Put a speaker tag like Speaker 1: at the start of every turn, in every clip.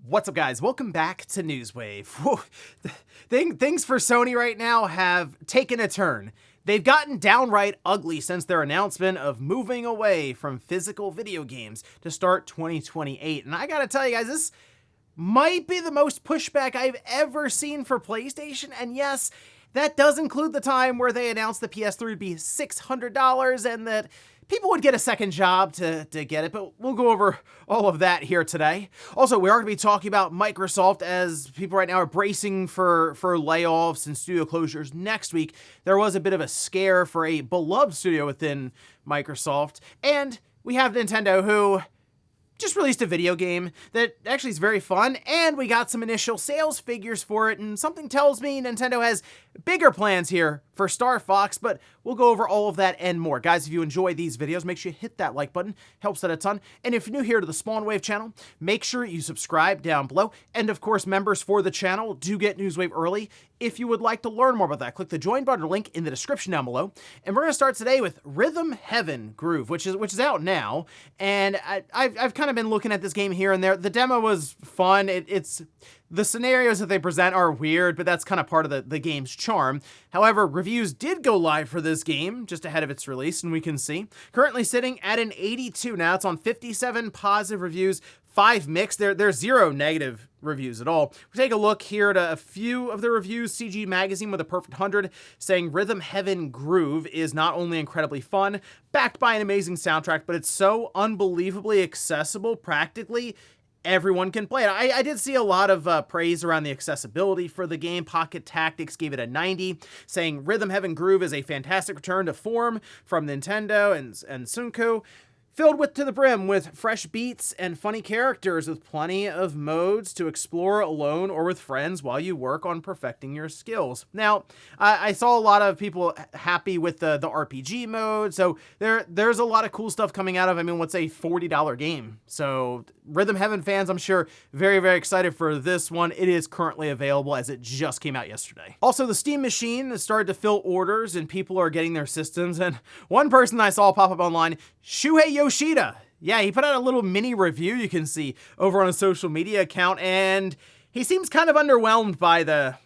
Speaker 1: What's up, guys? Welcome back to Newswave. Whew. Things for Sony right now have taken a turn. They've gotten downright ugly since their announcement of moving away from physical video games to start 2028. And I gotta tell you guys, this might be the most pushback I've ever seen for PlayStation. And yes, that does include the time where they announced the PS3 would be $600 and that people would get a second job to get it, but we'll go over all of that here today. Also, we are going to be talking about Microsoft as people right now are bracing for layoffs and studio closures next week. There was a bit of a scare for a beloved studio within Microsoft, and we have Nintendo, who just released a video game that actually is very fun, and we got some initial sales figures for it, and something tells me Nintendo has bigger plans here for Star Fox, but we'll go over all of that and more. Guys, if you enjoy these videos, make sure you hit that like button, helps out a ton, and if you're new here to the Spawn Wave channel, make sure you subscribe down below, and of course, members for the channel do get Newswave early. If you would like to learn more about that, click the join button or link in the description down below, and we're going to start today with Rhythm Heaven Groove, which is out now, and I've kind of been looking at this game here and there. The demo was fun. It's the scenarios that they present are weird, but that's kind of part of the game's charm. However, reviews did go live for this game just ahead of its release, and we can see currently sitting at an 82 now. It's on 57 positive reviews, 5 mixed. There's 0 negative reviews at all. We take a look here at a few of the reviews. CG Magazine with a perfect 100 saying Rhythm Heaven Groove is not only incredibly fun, backed by an amazing soundtrack, but it's so unbelievably accessible. Practically everyone can play it. I did see a lot of praise around the accessibility for the game. Pocket Tactics gave it a 90, saying Rhythm Heaven Groove is a fantastic return to form from Nintendo and Sunko, filled to the brim with fresh beats and funny characters with plenty of modes to explore alone or with friends while you work on perfecting your skills. Now, I saw a lot of people happy with the RPG mode, so there's a lot of cool stuff coming out of, what's a $40 game. So Rhythm Heaven fans, I'm sure, very, very excited for this one. It is currently available as it just came out yesterday. Also, the Steam machine has started to fill orders and people are getting their systems. And one person I saw pop up online, Shuhei Yoshida. Yeah, he put out a little mini review you can see over on a social media account, and he seems kind of underwhelmed by the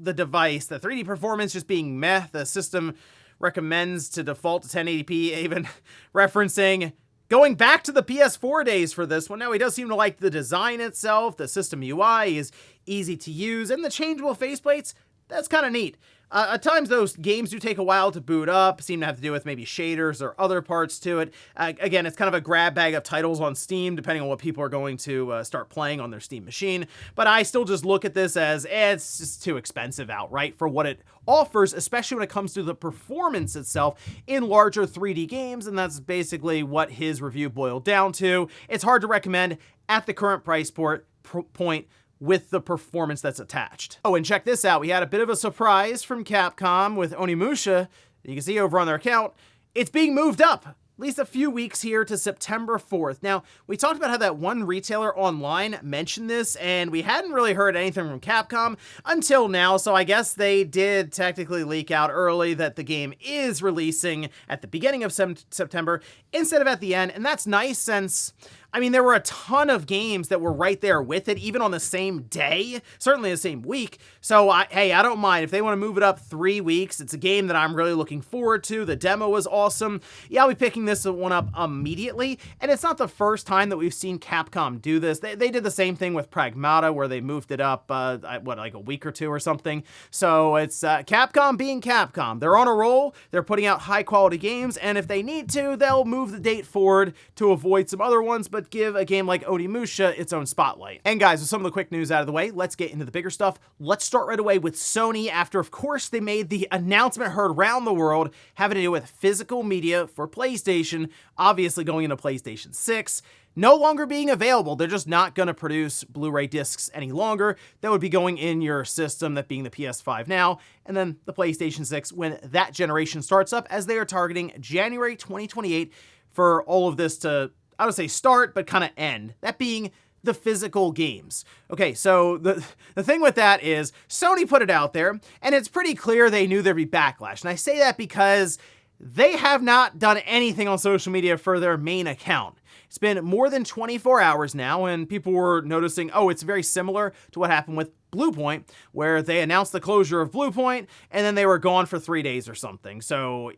Speaker 1: device. The 3D performance just being meh. The system recommends to default to 1080p, even referencing going back to the PS4 days for this one. Now, he does seem to like the design itself. The system UI is easy to use, and the changeable faceplates, that's kind of neat. At times, those games do take a while to boot up, seem to have to do with maybe shaders or other parts to it. Again, it's kind of a grab bag of titles on Steam, depending on what people are going to start playing on their Steam machine. But I still just look at this as, it's just too expensive outright for what it offers, especially when it comes to the performance itself in larger 3D games, and that's basically what his review boiled down to. It's hard to recommend at the current price point with the performance that's attached. Oh, and check this out. We had a bit of a surprise from Capcom with Onimusha. You can see over on their account, it's being moved up at least a few weeks here to September 4th. Now, we talked about how that one retailer online mentioned this, and we hadn't really heard anything from Capcom until now, so I guess they did technically leak out early that the game is releasing at the beginning of September instead of at the end, and that's nice since there were a ton of games that were right there with it, even on the same day, certainly the same week. So, hey, I don't mind. If they want to move it up 3 weeks, it's a game that I'm really looking forward to. The demo was awesome. Yeah, I'll be picking this one up immediately. And it's not the first time that we've seen Capcom do this. They did the same thing with Pragmata, where they moved it up, like a week or two or something. So it's Capcom being Capcom. They're on a roll. They're putting out high-quality games. And if they need to, they'll move the date forward to avoid some other ones, but give a game like Onimusha its own spotlight. And guys, with some of the quick news out of the way, let's get into the bigger stuff. Let's start right away with Sony, after, of course, they made the announcement heard around the world having to do with physical media for PlayStation, obviously going into PlayStation 6. No longer being available. They're just not going to produce Blu-ray discs any longer. That would be going in your system, that being the PS5 now, and then the PlayStation 6 when that generation starts up, as they are targeting January 2028 for all of this to, I would say, start, but kind of end. That being the physical games. Okay, so the thing with that is Sony put it out there, and it's pretty clear they knew there'd be backlash. And I say that because they have not done anything on social media for their main account. It's been more than 24 hours now, and people were noticing, oh, it's very similar to what happened with Bluepoint, where they announced the closure of Bluepoint, and then they were gone for 3 days or something. So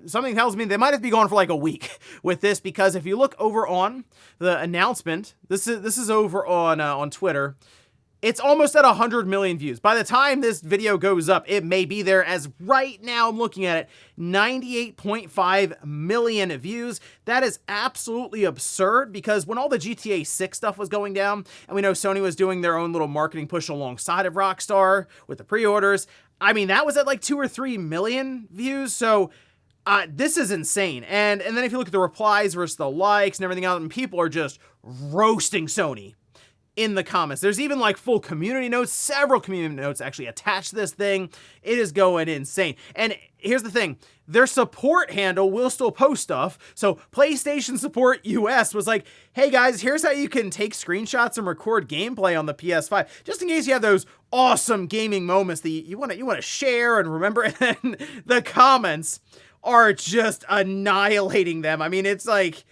Speaker 1: something tells me they might have been gone for like a week with this, because if you look over on the announcement, this is over on Twitter. It's almost at 100 million views. By the time this video goes up, it may be there, as right now I'm looking at it, 98.5 million views. That is absolutely absurd, because when all the GTA 6 stuff was going down, and we know Sony was doing their own little marketing push alongside of Rockstar with the pre-orders, I mean, that was at like 2 or 3 million views. So this is insane. And then if you look at the replies versus the likes and everything else, and people are just roasting Sony in the comments. There's even like full community notes, several community notes actually attached to this thing. It is going insane. And here's the thing, their support handle will still post stuff. So PlayStation Support US was like, hey guys, here's how you can take screenshots and record gameplay on the PS5, just in case you have those awesome gaming moments that you want to share and remember. And then the comments are just annihilating them. I mean, it's like,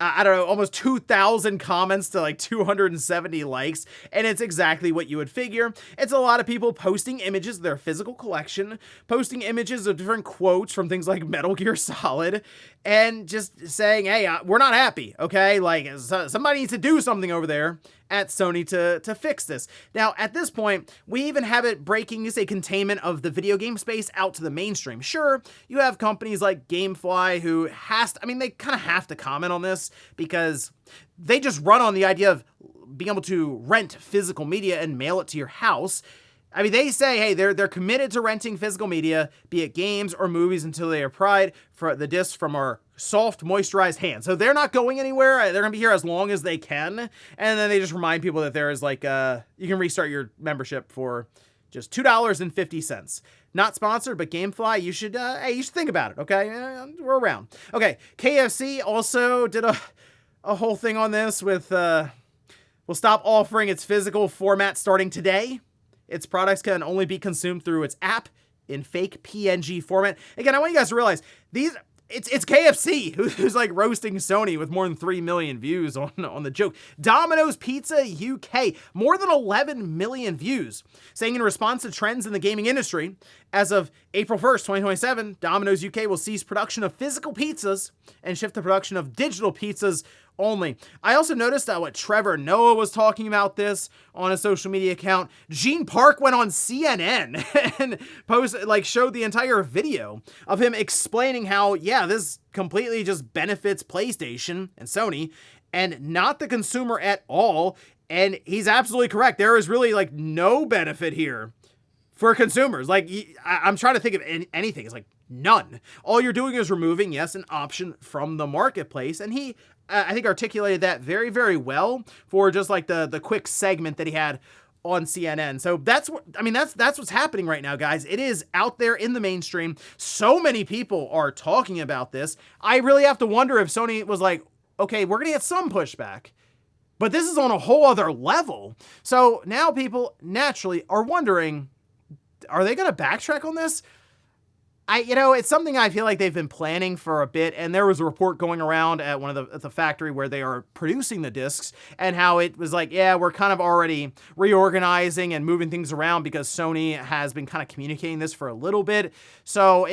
Speaker 1: I don't know, almost 2,000 comments to like 270 likes, and it's exactly what you would figure. It's a lot of people posting images of their physical collection, posting images of different quotes from things like Metal Gear Solid, and just saying, hey, we're not happy, okay? Like, somebody needs to do something over there at Sony to fix this. Now, at this point, we even have it breaking, say, containment of the video game space out to the mainstream. Sure, you have companies like Gamefly who they kind of have to comment on this, because they just run on the idea of being able to rent physical media and mail it to your house. I mean, they say, hey, they're committed to renting physical media, be it games or movies, until they are pried for the discs from our soft, moisturized hands. So they're not going anywhere. They're going to be here as long as they can. And then they just remind people that there is like, you can restart your membership for just $2.50. Not sponsored, but Gamefly, you should think about it, okay? We're around. Okay, KFC also did a whole thing on this with, will stop offering its physical format starting today. Its products can only be consumed through its app in fake PNG format. Again, I want you guys to realize it's KFC who's like roasting Sony with more than 3 million views on the joke. Domino's Pizza UK, more than 11 million views, saying in response to trends in the gaming industry, as of April 1st, 2027, Domino's UK will cease production of physical pizzas and shift the production of digital pizzas only. I also noticed that what Trevor Noah was talking about this on a social media account. Gene Park went on CNN and showed the entire video of him explaining how, yeah, this completely just benefits PlayStation and Sony and not the consumer at all. And he's absolutely correct. There is really like no benefit here for consumers. Like, I'm trying to think of anything. It's like none. All you're doing is removing, yes, an option from the marketplace. And he, I think, articulated that very, very well for just like the quick segment that he had on CNN. So that's what's happening right now, guys. It is out there in the mainstream. So many people are talking about this. I really have to wonder if Sony was like, okay, we're gonna get some pushback, but this is on a whole other level. So now people naturally are wondering, are they gonna backtrack on this? It's something I feel like they've been planning for a bit, and there was a report going around at at the factory where they are producing the discs, and how it was like, yeah, we're kind of already reorganizing and moving things around because Sony has been kind of communicating this for a little bit. So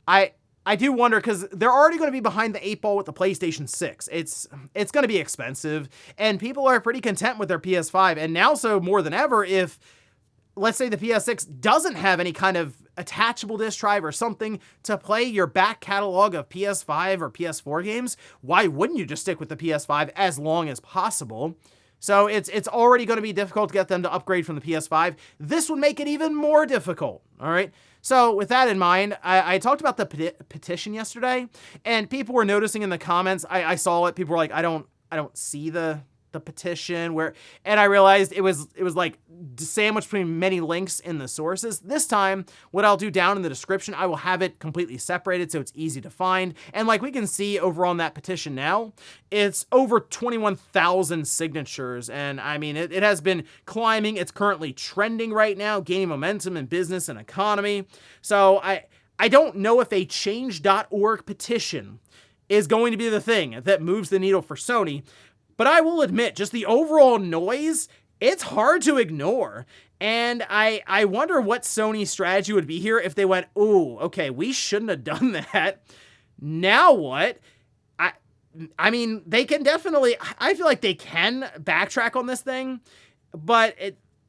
Speaker 1: I do wonder, because they're already going to be behind the 8 ball with the PlayStation 6. It's going to be expensive, and people are pretty content with their PS5, and now so more than ever, if let's say the PS6 doesn't have any kind of attachable disk drive or something to play your back catalog of PS5 or PS4 games, why wouldn't you just stick with the PS5 as long as possible? So it's already going to be difficult to get them to upgrade from the PS5. This would make it even more difficult, all right? So with that in mind, I talked about the petition yesterday, and people were noticing in the comments, I saw it, people were like, I don't see the petition and I realized it was like sandwiched between many links in the sources. This time, what I'll do down in the description, I will have it completely separated so it's easy to find. And like we can see over on that petition now, it's over 21,000 signatures. And I mean, it has been climbing. It's currently trending right now, gaining momentum in business and economy. So I don't know if a change.org petition is going to be the thing that moves the needle for Sony. But I will admit, just the overall noise, it's hard to ignore. And I wonder what Sony's strategy would be here if they went, ooh, okay, we shouldn't have done that. Now what? I mean, they can definitely, I feel like they can backtrack on this thing, but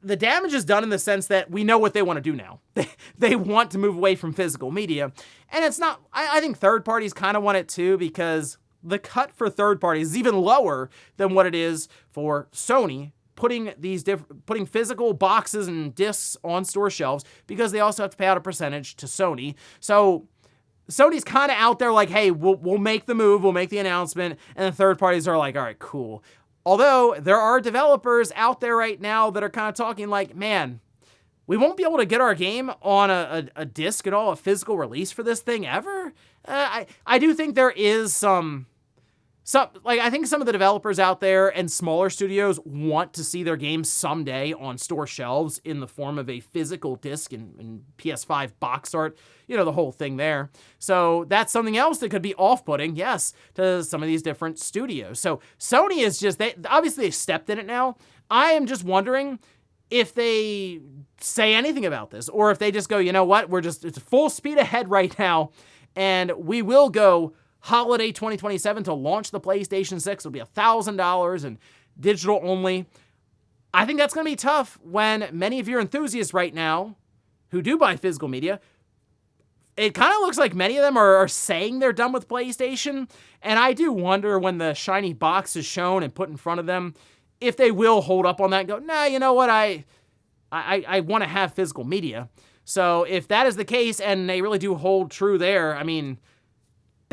Speaker 1: the damage is done in the sense that we know what they want to do now. They want to move away from physical media. And it's not, I think third parties kind of want it too, because the cut for third parties is even lower than what it is for Sony putting putting physical boxes and discs on store shelves, because they also have to pay out a percentage to Sony. So Sony's kind of out there like, hey, we'll make the move, we'll make the announcement, and the third parties are like, all right, cool. Although there are developers out there right now that are kind of talking like, man, we won't be able to get our game on a disc at all, a physical release for this thing ever. I do think there is some I think some of the developers out there and smaller studios want to see their games someday on store shelves in the form of a physical disc and PS5 box art, the whole thing there. So that's something else that could be off-putting, yes, to some of these different studios. So Sony is they obviously stepped in it now. I am just wondering if they say anything about this, or if they just go, you know what, it's full speed ahead right now, and we will go holiday 2027 to launch the PlayStation 6. It'll be $1,000 and digital only. I think that's going to be tough when many of your enthusiasts right now who do buy physical media, it kind of looks like many of them are saying they're done with PlayStation. And I do wonder when the shiny box is shown and put in front of them, if they will hold up on that and go, nah, you know what, I want to have physical media. So if that is the case and they really do hold true there, I mean,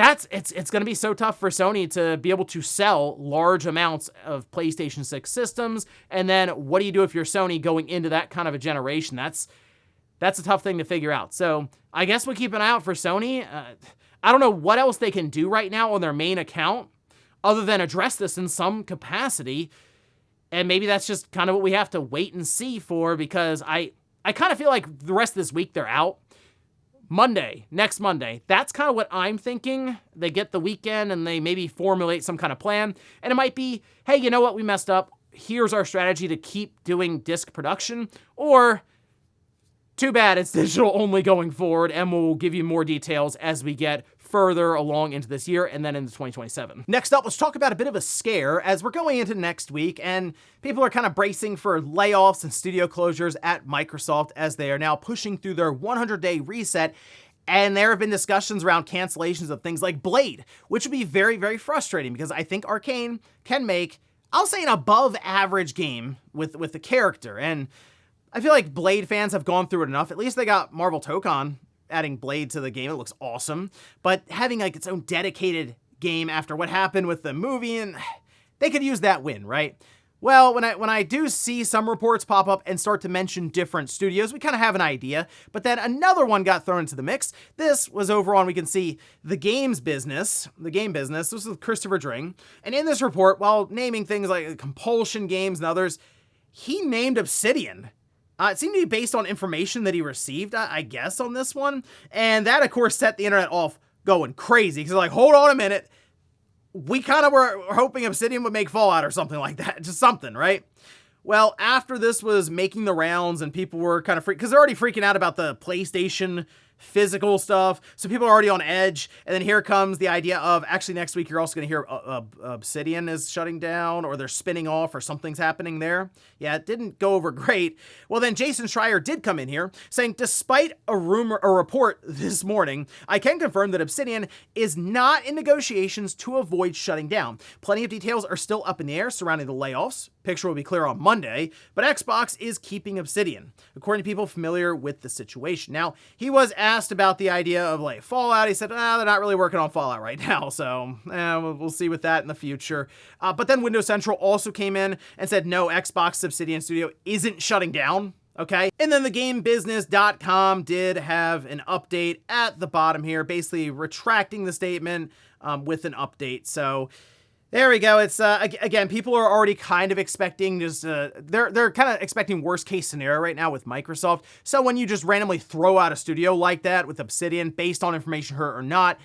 Speaker 1: it's going to be so tough for Sony to be able to sell large amounts of PlayStation 6 systems. And then what do you do if you're Sony going into that kind of a generation? That's a tough thing to figure out. So I guess we'll keep an eye out for Sony. I don't know what else they can do right now on their main account other than address this in some capacity. And maybe that's just kind of what we have to wait and see for, because I kind of feel like the rest of this week they're out. Next Monday, that's kind of what I'm thinking. They get the weekend and they maybe formulate some kind of plan. And it might be, hey, you know what, we messed up. Here's our strategy to keep doing disc production. Or, too bad, it's digital only going forward, and we'll give you more details as we get further along into this year and then into 2027. Next up, let's talk about a bit of a scare as we're going into next week, and people are kind of bracing for layoffs and studio closures at Microsoft as they are now pushing through their 100-day reset. And there have been discussions around cancellations of things like Blade, which would be very, very frustrating, because I think Arcane can make, I'll say, an above average game with the character. And I feel like Blade fans have gone through it enough. At least they got Marvel Tokon adding Blade to the game. It looks awesome. But having like its own dedicated game after what happened with the movie, and they could use that win, right? Well, when I do see some reports pop up and start to mention different studios, we kind of have an idea. But then another one got thrown into the mix. This was over on, we can see, the game business. This was with Christopher Dring. And in this report, while naming things like Compulsion Games and others, he named Obsidian. It seemed to be based on information that he received, I guess, on this one. And that, of course, set the internet off going crazy. Because they're like, hold on a minute. We kind of were hoping Obsidian would make Fallout or something like that. Just something, right? Well, after this was making the rounds and people were kind of because they're already freaking out about the PlayStation physical stuff. So people are already on edge. And then here comes the idea of, actually next week, you're also going to hear Obsidian is shutting down, or they're spinning off, or something's happening there. Yeah, it didn't go over great. Well, then Jason Schreier did come in here saying, despite a report this morning, I can confirm that Obsidian is not in negotiations to avoid shutting down. Plenty of details are still up in the air surrounding the layoffs. Picture will be clear on Monday, but Xbox is keeping Obsidian, according to people familiar with the situation. Now, he was asked about the idea of like Fallout. He said, they're not really working on Fallout right now, so we'll see with that in the future. But then Windows Central also came in and said, no, Xbox Obsidian Studio isn't shutting down. Okay. And then the GameBusiness.com did have an update at the bottom here, basically retracting the statement with an update. So there we go. It's again, people are already kind of expecting just they're kind of expecting worst case scenario right now with Microsoft. So when you just randomly throw out a studio like that with Obsidian based on information heard or not,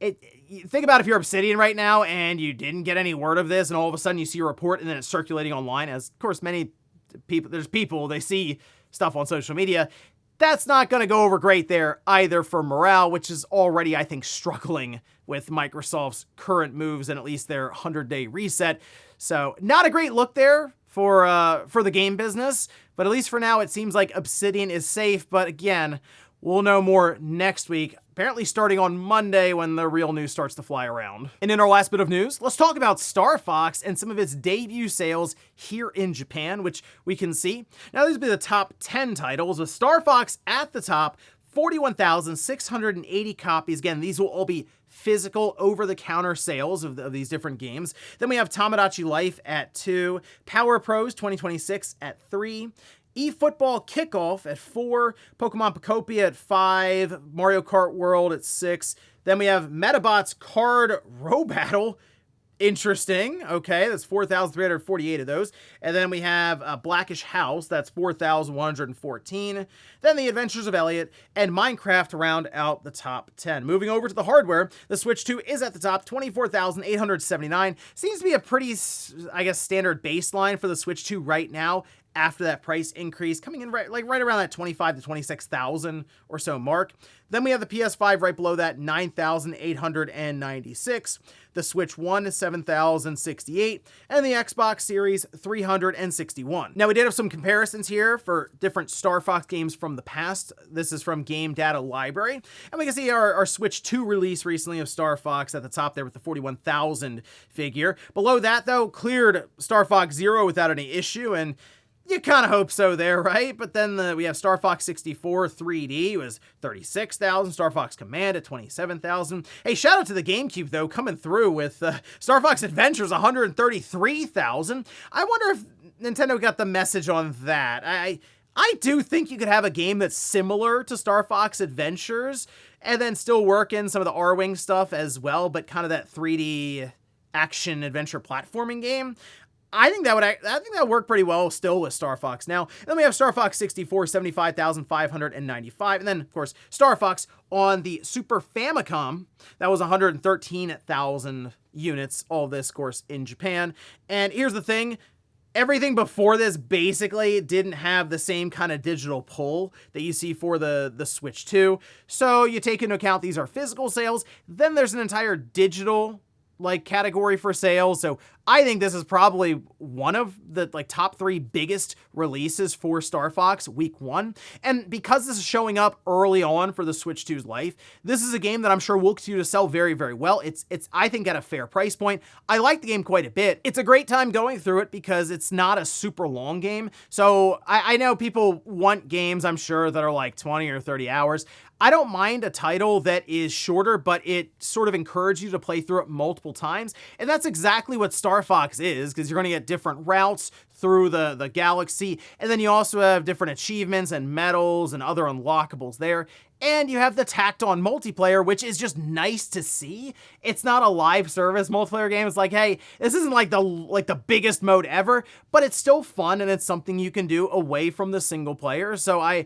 Speaker 1: Think about if you're Obsidian right now and you didn't get any word of this, and all of a sudden you see a report and then it's circulating online, as of course many people, they see stuff on social media. That's not going to go over great there either for morale, which is already, I think, struggling with Microsoft's current moves and at least their 100-day reset. So not a great look there for the game business, but at least for now it seems like Obsidian is safe. But again, we'll know more next week, apparently starting on Monday when the real news starts to fly around. And in our last bit of news, let's talk about Star Fox and some of its debut sales here in Japan, which we can see. Now, these will be the top 10 titles, with Star Fox at the top, 41,680 copies. Again, these will all be physical over-the-counter sales of these different games. Then we have Tomodachi Life at 2, Power Pros 2026 at 3, eFootball Kickoff at 4, Pokemon Pocopia at 5, Mario Kart World at 6. Then we have Metabots Card Row Battle. Interesting. Okay, that's 4,348 of those. And then we have Blackish House. That's 4,114. Then The Adventures of Elliot and Minecraft round out the top 10. Moving over to the hardware, the Switch 2 is at the top, 24,879. Seems to be a pretty, I guess, standard baseline for the Switch 2 right now, after that price increase, coming in right around that 25 to 26,000 or so mark. Then we have the PS5 right below that, 9,896. The Switch 1 is 7,068, and the Xbox Series 361. Now, we did have some comparisons here for different Star Fox games from the past. This is from Game Data Library, and we can see our Switch 2 release recently of Star Fox at the top there with the 41,000 figure. Below that, though, cleared Star Fox Zero without any issue, and you kind of hope so there, right? But then we have Star Fox 64 3D was 36,000, Star Fox Command at 27,000. Hey, shout out to the GameCube, though, coming through with Star Fox Adventures 133,000. I wonder if Nintendo got the message on that. I do think you could have a game that's similar to Star Fox Adventures and then still work in some of the R-Wing stuff as well, but kind of that 3D action adventure platforming game. I think that would work pretty well still with Star Fox. Now, then we have Star Fox 64, 75,595. And then, of course, Star Fox on the Super Famicom. That was 113,000 units. All this, of course, in Japan. And here's the thing. Everything before this basically didn't have the same kind of digital pull that you see for the Switch 2. So you take into account these are physical sales. Then there's an entire digital category for sales. So I think this is probably one of the top 3 biggest releases for Star Fox week 1. And because this is showing up early on for the Switch 2's life, this is a game that I'm sure will continue to sell very, very well. It's I think at a fair price point. I like the game quite a bit. It's a great time going through it because it's not a super long game. So I know people want games, I'm sure, that are like 20 or 30 hours. I don't mind a title that is shorter, but it sort of encourages you to play through it multiple times. And that's exactly what Star Fox is, because you're going to get different routes through the galaxy. And then you also have different achievements and medals and other unlockables there. And you have the tacked on multiplayer, which is just nice to see. It's not a live service multiplayer game. It's like, hey, this isn't like the biggest mode ever, but it's still fun and it's something you can do away from the single player. So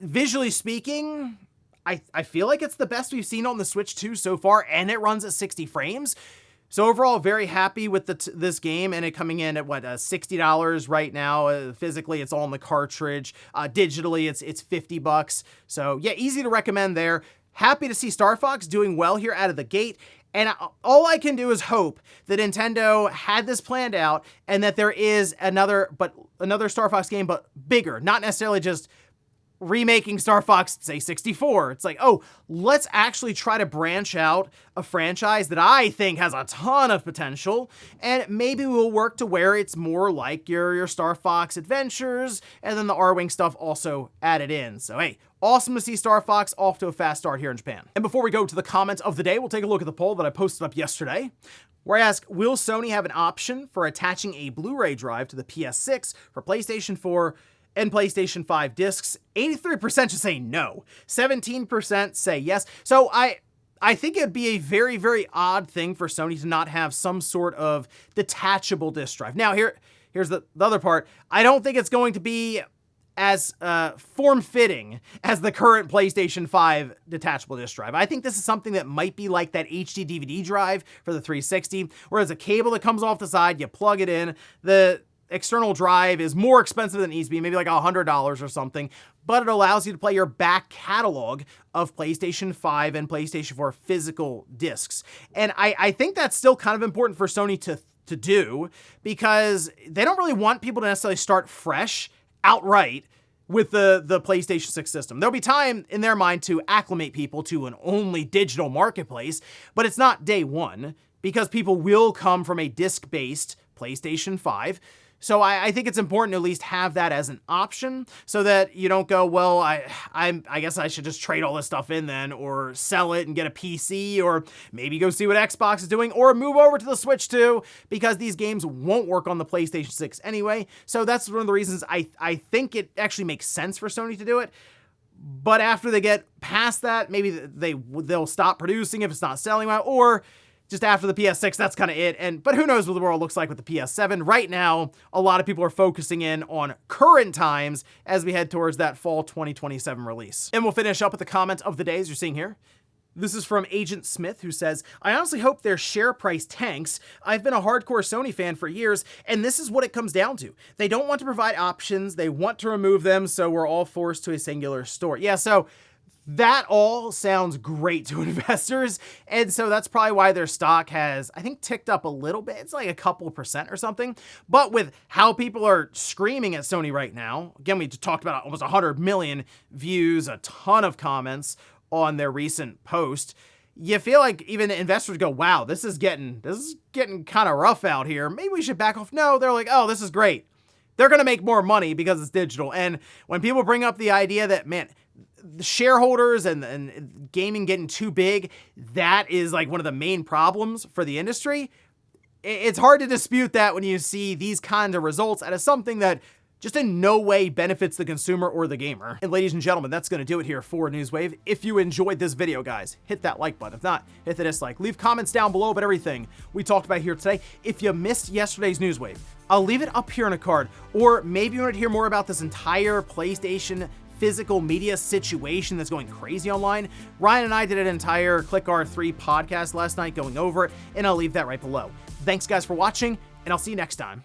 Speaker 1: visually speaking, I feel like it's the best we've seen on the Switch 2 so far, and it runs at 60 frames. So overall, very happy with this game, and it coming in at $60 right now. Physically, it's all in the cartridge. Digitally, it's $50. So yeah, easy to recommend there. Happy to see Star Fox doing well here out of the gate. And all I can do is hope that Nintendo had this planned out and that there is another Star Fox game, but bigger, not necessarily just remaking Star Fox, say, 64. It's like, oh, let's actually try to branch out a franchise that I think has a ton of potential, and maybe we'll work to where it's more like your Star Fox Adventures, and then the R-Wing stuff also added in. So, hey, awesome to see Star Fox off to a fast start here in Japan. And before we go to the comments of the day, we'll take a look at the poll that I posted up yesterday, where I ask, will Sony have an option for attaching a Blu-ray drive to the PS6 for PlayStation 4 and PlayStation 5 discs? 83% just say no. 17% say yes. So I think it'd be a very, very odd thing for Sony to not have some sort of detachable disc drive. Now, here's the other part. I don't think it's going to be as form-fitting as the current PlayStation 5 detachable disc drive. I think this is something that might be like that HD DVD drive for the 360, where there's a cable that comes off the side, you plug it in, the external drive is more expensive than it needs to be, maybe like $100 or something, but it allows you to play your back catalog of PlayStation 5 and PlayStation 4 physical discs. And I think that's still kind of important for Sony to do, because they don't really want people to necessarily start fresh outright with the PlayStation 6 system. There'll be time in their mind to acclimate people to an only digital marketplace, but it's not day one, because people will come from a disc-based PlayStation 5. So I think it's important to at least have that as an option, so that you don't go, well, I guess I should just trade all this stuff in then, or sell it and get a PC, or maybe go see what Xbox is doing, or move over to the Switch too, because these games won't work on the PlayStation 6 anyway. So that's one of the reasons I think it actually makes sense for Sony to do it. But after they get past that, maybe they'll stop producing if it's not selling well, or just after the PS6, that's kind of it. But who knows what the world looks like with the PS7. Right now, a lot of people are focusing in on current times as we head towards that fall 2027 release. And we'll finish up with the comment of the day, as you're seeing here. This is from Agent Smith, who says, I honestly hope their share price tanks. I've been a hardcore Sony fan for years, and this is what it comes down to. They don't want to provide options. They want to remove them, so we're all forced to a singular store. Yeah, so that all sounds great to investors, and so that's probably why their stock has, I think, ticked up a little bit. It's like a couple % or something. But with how people are screaming at Sony right now, again, we just talked about almost 100 million views, a ton of comments on their recent post, you feel like even investors go, wow, this is getting kind of rough out here. Maybe we should back off. No, they're like, oh, this is great. They're going to make more money because it's digital. And when people bring up the idea that, man, the shareholders and gaming getting too big, that is like one of the main problems for the industry, it's hard to dispute that when you see these kinds of results out of something that just in no way benefits the consumer or the gamer. And ladies and gentlemen, that's gonna do it here for Newswave. If you enjoyed this video, guys, hit that like button. If not, hit the dislike. Leave comments down below about everything we talked about here today. If you missed yesterday's Newswave, I'll leave it up here in a card. Or maybe you want to hear more about this entire PlayStation physical media situation that's going crazy online. Ryan and I did an entire Click R3 podcast last night going over it, and I'll leave that right below. Thanks guys for watching, and I'll see you next time.